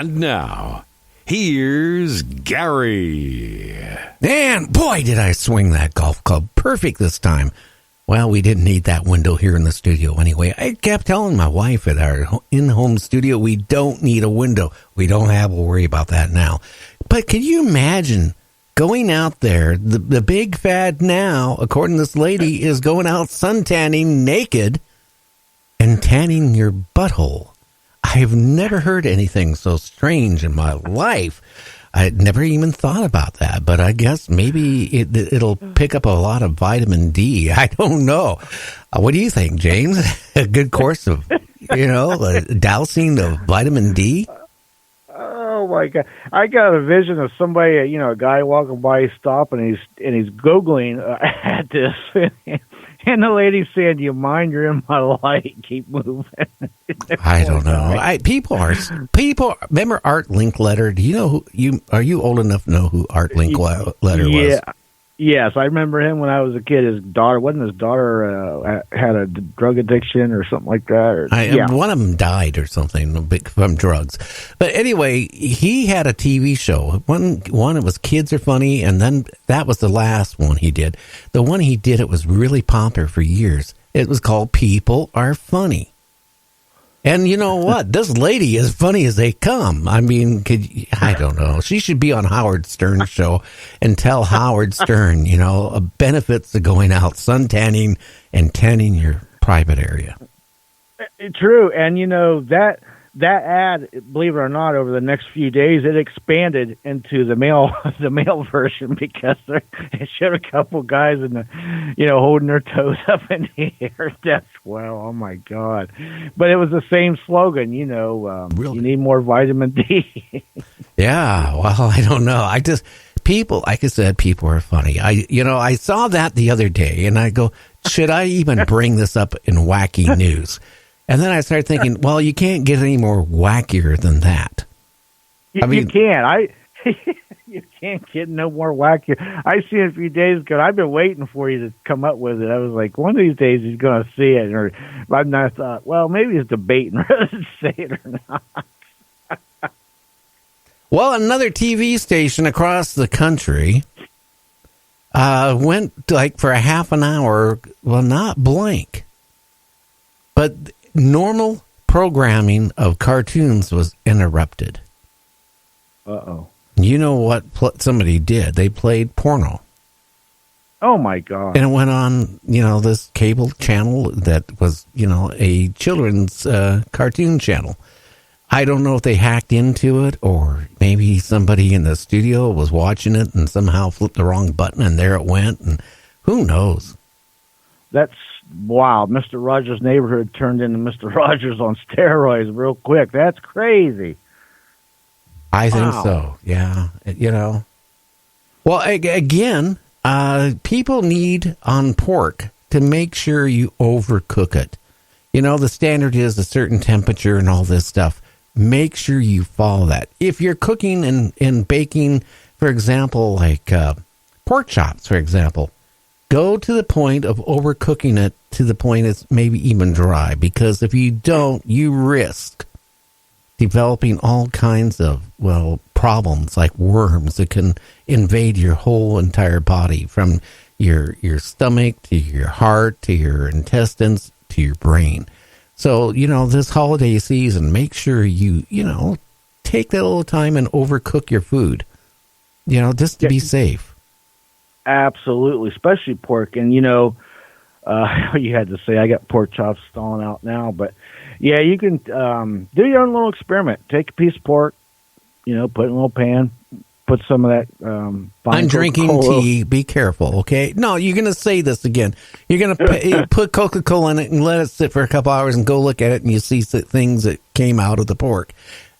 And now, here's Gary. And boy, did I swing that golf club perfect this time. Well, we didn't need that window here in the studio anyway. I kept telling my wife at our in-home studio, we don't need a window. We don't have to worry about that now. But can you imagine going out there? The big fad now, according to this lady, is going out suntanning naked and tanning your butthole. I've never heard anything so strange in my life. I never even thought about that, but I guess maybe it'll pick up a lot of vitamin D. I don't know. What do you think, James? A good course of, dousing of vitamin D? Oh my God! I got a vision of somebody, a guy walking by, stopping, and he's Googling at this, and the lady saying, "Do you mind? You're in my light. Keep moving." I don't know. People. Remember Art Linkletter? Do you know are you old enough to know who Art Linkletter was? Yes, I remember him when I was a kid. His daughter had a drug addiction or something like that. One of them died or something from drugs. But anyway, he had a TV show. One it was Kids Are Funny, and then that was the last one he did. The one he did, it was really popular for years. It was called People Are Funny. And you know what? This lady is funny as they come. I mean, I don't know. She should be on Howard Stern's show and tell Howard Stern, benefits of going out suntanning and tanning your private area. True. And, that ad, believe it or not, over the next few days, it expanded into the male version because it showed a couple guys holding their toes up in the air. That's oh my God! But it was the same slogan, really? You need more vitamin D. Yeah, well, I don't know. People, like I said, people are funny. I saw that the other day, and I go, should I even bring this up in wacky news? And then I started thinking, well, you can't get any more wackier than that. You can't. You can't get no more wackier. I seen it a few days ago. I've been waiting for you to come up with it. I was like, one of these days he's going to see it. Or I thought, well, maybe he's debating whether to say it or not. Well, another TV station across the country went for a half an hour, well, not blank, but normal programming of cartoons was interrupted. Uh-oh. You know what somebody did? They played porno. Oh, my God. And it went on, this cable channel that was, a children's cartoon channel. I don't know if they hacked into it or maybe somebody in the studio was watching it and somehow flipped the wrong button and there it went. And who knows? That's wow. Mr. Rogers' Neighborhood turned into Mr. Rogers on steroids real quick. That's crazy. I think so. Yeah. Well, again, people need on pork to make sure you overcook it. The standard is a certain temperature and all this stuff. Make sure you follow that. If you're cooking and baking, for example, like pork chops, for example, go to the point of overcooking it to the point it's maybe even dry, because if you don't, you risk developing all kinds of, problems like worms that can invade your whole entire body, from your stomach to your heart to your intestines to your brain. So, this holiday season, make sure you take that little time and overcook your food, just to be safe. Absolutely, especially pork. And, you had to say, I got pork chops stalling out now. But, yeah, you can do your own little experiment. Take a piece of pork, put it in a little pan, put some of that I'm drinking Coca-Cola. tea. Be careful, okay? No, you're going to say this again. You're going to put Coca-Cola in it and let it sit for a couple hours and go look at it, and you see things that came out of the pork.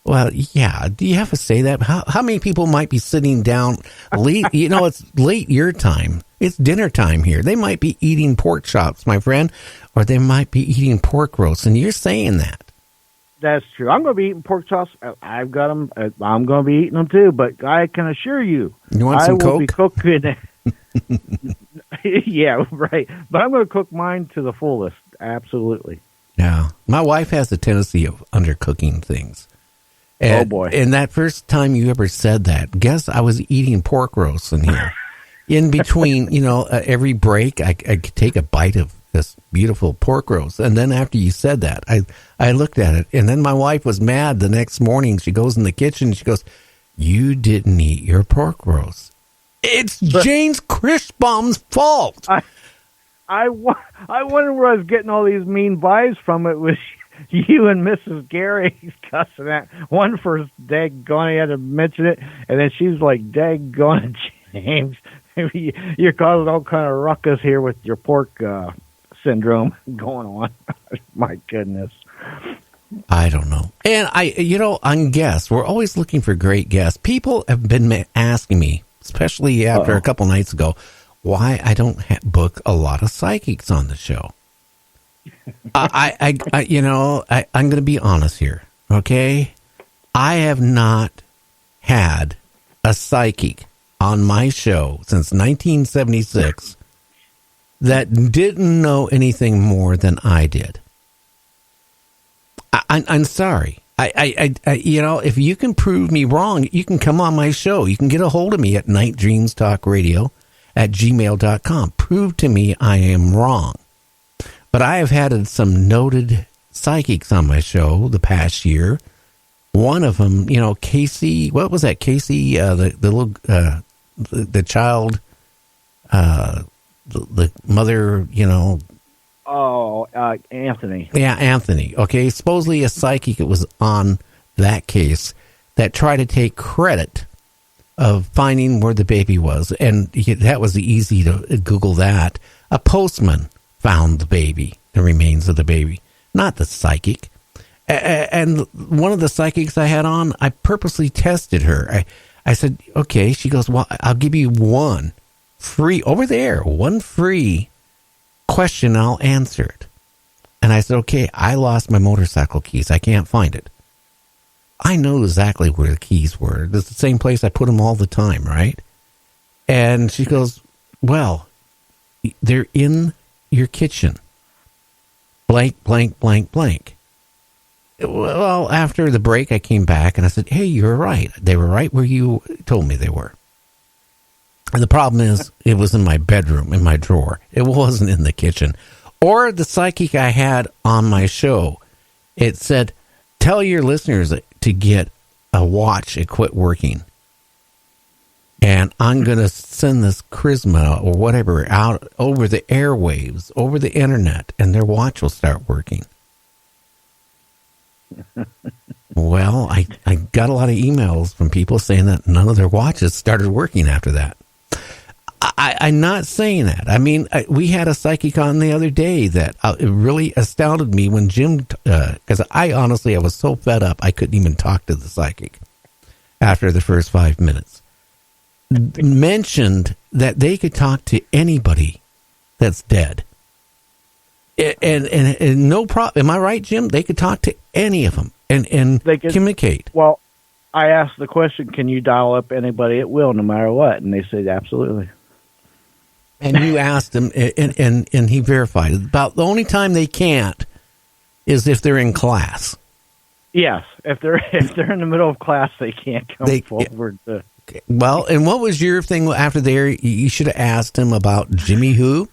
Well, yeah. Do you have to say that? How many people might be sitting down late? It's late your time. It's dinner time here. They might be eating pork chops, my friend, or they might be eating pork roast, and you're saying that. That's true. I'm going to be eating pork chops. I've got them. I'm going to be eating them too. But I can assure you, want some I will Coke? be cooking. Yeah, right. But I'm going to cook mine to the fullest. Absolutely. Yeah. My wife has a tendency of undercooking things. And, oh, boy. And that first time you ever said that, guess I was eating pork roast in here. In between, every break, I could take a bite of this beautiful pork roast. And then after you said that, I looked at it. And then my wife was mad the next morning. She goes in the kitchen and she goes, "You didn't eat your pork roast." It's James Christbaum's fault. I wonder where I was getting all these mean vibes from. It was you and Mrs. Gary cussing at one for daggone, he had to mention it. And then she's like, "Daggone, James, you're causing all kind of ruckus here with your pork syndrome going on." My goodness. I don't know. And on guests, we're always looking for great guests. People have been asking me, especially after a couple nights ago, why I don't book a lot of psychics on the show. I'm going to be honest here. Okay. I have not had a psychic on my show since 1976 that didn't know anything more than I did. I'm sorry. If you can prove me wrong, you can come on my show. You can get a hold of me at nightdreamstalkradio@gmail.com. Prove to me I am wrong. But I have had some noted psychics on my show the past year. One of them, Casey, what was that? Casey, the little, the child, the mother, Anthony. Yeah, Anthony. Okay, supposedly a psychic that was on that case that tried to take credit of finding where the baby was. And that was easy to Google that. A postman found the baby, the remains of the baby, not the psychic. And one of the psychics I had on, I purposely tested her. I said, okay. She goes, well, I'll give you one free question. I'll answer it. And I said, okay, I lost my motorcycle keys. I can't find it. I know exactly where the keys were. It's the same place I put them all the time, right? And she goes, well, they're in your kitchen. Blank, blank, blank, blank. Well, after the break, I came back and I said, hey, you're right. They were right where you told me they were. And the problem is, it was in my bedroom, in my drawer. It wasn't in the kitchen. Or the psychic I had on my show, it said, tell your listeners to get a watch. It quit working. And I'm going to send this charisma or whatever out over the airwaves, over the internet, and their watch will start working. Well, I got a lot of emails from people saying that none of their watches started working after that. I'm not saying that. I mean, we had a psychic on the other day that it really astounded me when Jim, because I was so fed up, I couldn't even talk to the psychic after the first 5 minutes. Mentioned that they could talk to anybody that's dead. And no problem. Am I right, Jim? They could talk to any of them and they could communicate. Well, I asked the question, can you dial up anybody at will, no matter what? And they said, absolutely. And you asked him, and he verified it. About the only time they can't is if they're in class. Yes, if they're in the middle of class, they can't come forward. Well, and what was your thing after there? You should have asked him about Jimmy who?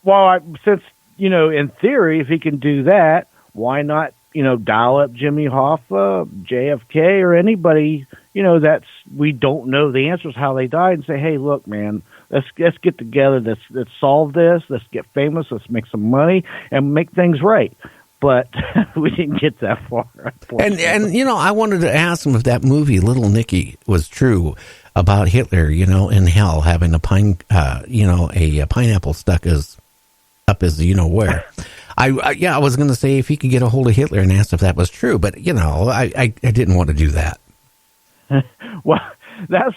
Well, since in theory, if he can do that, why not dial up Jimmy Hoffa, JFK, or anybody that's we don't know the answers how they died, and say, hey, look, man. Let's get together. Let's solve this. Let's get famous. Let's make some money and make things right. But we didn't get that far. And I wanted to ask him if that movie Little Nicky was true about Hitler. In hell having a pineapple stuck up his where. I was going to say if he could get a hold of Hitler and ask if that was true, but I didn't want to do that. Well, that's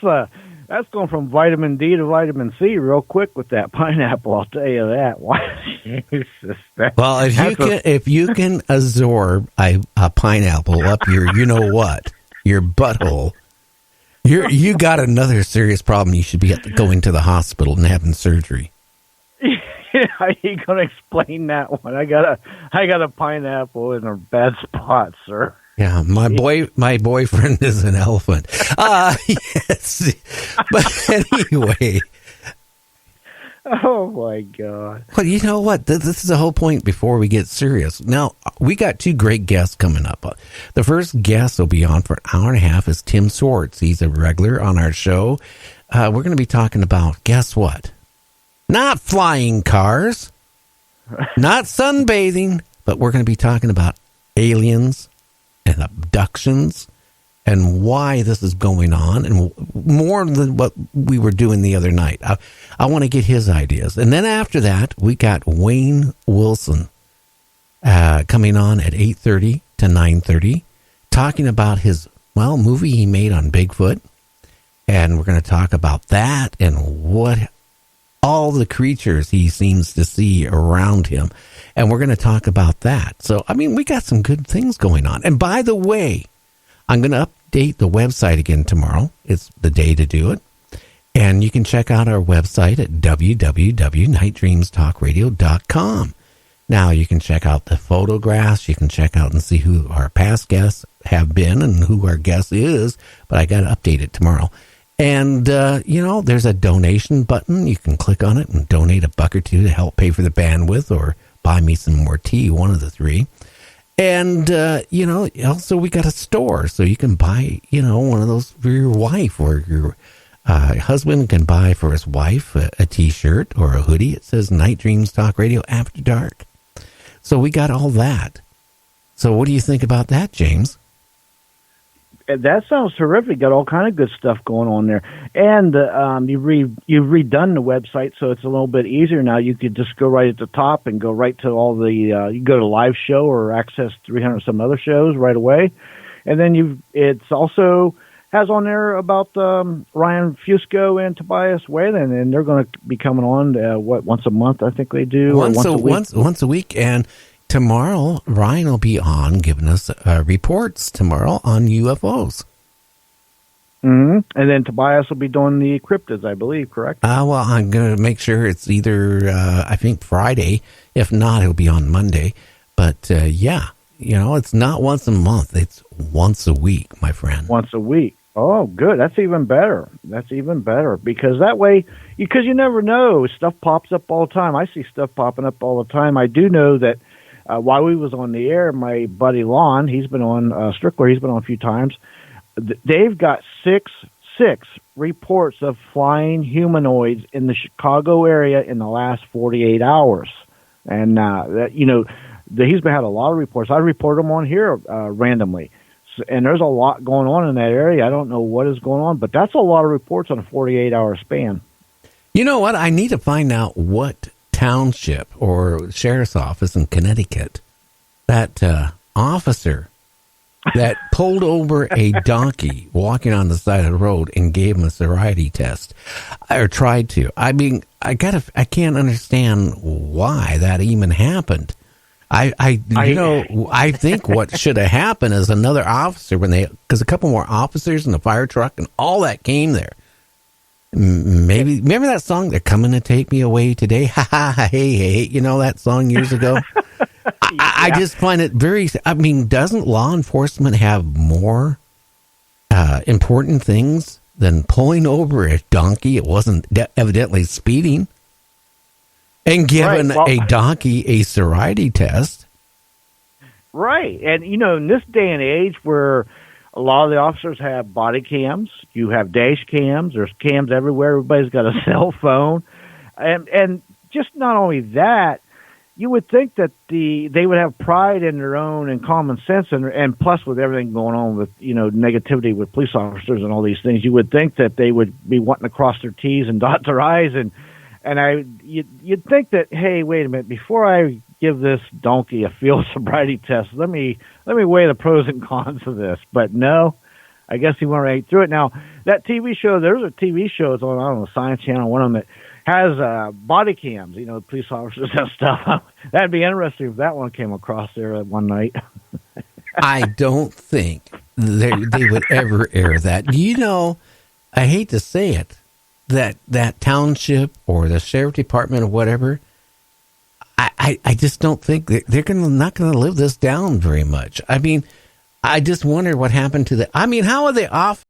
going from vitamin D to vitamin C real quick with that pineapple. I'll tell you that. Well, if you can absorb a pineapple up your your butthole, you got another serious problem. You should be going to the hospital and having surgery. How are you going to explain that one? I got a pineapple in a bad spot, sir. Yeah, my boyfriend is an elephant. Yes, but anyway. Oh my God! Well, you know what? This is the whole point. Before we get serious, now we got two great guests coming up. The first guest will be on for an hour and a half is Tim Swartz. He's a regular on our show. We're going to be talking about, guess what? Not flying cars, not sunbathing, but we're going to be talking about aliens and abductions and why this is going on, and more than what we were doing the other night. I want to get his ideas. And then after that, we got Wayne Wilson coming on at 8:30 to 9:30, talking about his, movie he made on Bigfoot. And we're going to talk about that and what all the creatures he seems to see around him. And we're going to talk about that. So, we got some good things going on. And by the way, I'm going to update the website again tomorrow. It's the day to do it. And you can check out our website at www.nightdreamstalkradio.com. Now, you can check out the photographs. You can check out and see who our past guests have been and who our guest is. But I got to update it tomorrow. And, there's a donation button. You can click on it and donate $1 or $2 to help pay for the bandwidth or buy me some more tea, one of the three. And, also we got a store, so you can buy, one of those for your wife, or your husband can buy for his wife a T-shirt or a hoodie. It says Night Dreams Talk Radio After Dark. So we got all that. So what do you think about that, James? That sounds terrific. Got all kind of good stuff going on there, and you've redone the website, so it's a little bit easier now. You could just go right at the top and go right to all the. You can go to live show or access 300 some other shows right away, and then it's also has on there about Ryan Fusco and Tobias Whalen, and they're going to be coming on once a month, I think they do, once a week, and. Tomorrow, Ryan will be on giving us reports tomorrow on UFOs. Mm-hmm. And then Tobias will be doing the cryptids, I believe, correct? I'm going to make sure it's either, I think, Friday. If not, it'll be on Monday. But, it's not once a month. It's once a week, my friend. Once a week. Oh, good. That's even better. Because that way, because you never know. Stuff pops up all the time. I see stuff popping up all the time. I do know that while we was on the air, my buddy Lon, he's been on Strickler, he's been on a few times. They've got six reports of flying humanoids in the Chicago area in the last 48 hours. And, he's had a lot of reports. I report them on here randomly. And there's a lot going on in that area. I don't know what is going on, but that's a lot of reports on a 48-hour span. You know what? I need to find out what township or sheriff's office in Connecticut that officer that pulled over a donkey walking on the side of the road and gave him a sobriety test, or tried to. I can't understand why that even happened. I think what should have happened is another officer because a couple more officers and the fire truck and all that came there. Maybe remember that song, "They're Coming to Take Me Away Today." Ha ha, hey, hey, that song years ago. I just find it very. Doesn't law enforcement have more important things than pulling over a donkey? It wasn't evidently speeding, and giving a donkey a sobriety test. Right, and in this day and age where a lot of the officers have body cams. You have dash cams. There's cams everywhere. Everybody's got a cell phone. And just not only that, you would think that they would have pride in their own and common sense, and plus with everything going on with, negativity with police officers and all these things, you would think that they would be wanting to cross their T's and dot their I's. And you'd think that, hey, wait a minute, before I give this donkey a field sobriety test, let me weigh the pros and cons of this. But no, I guess he went right through it. Now, that TV show, there's a TV show, it's on, I don't know, Science Channel, one of them that has body cams, police officers and stuff. That'd be interesting if that one came across there one night. I don't think they would ever air that. I hate to say it, that township or the sheriff department or whatever, I just don't think they're not going to live this down very much. I just wonder what happened to the. I mean, how are they off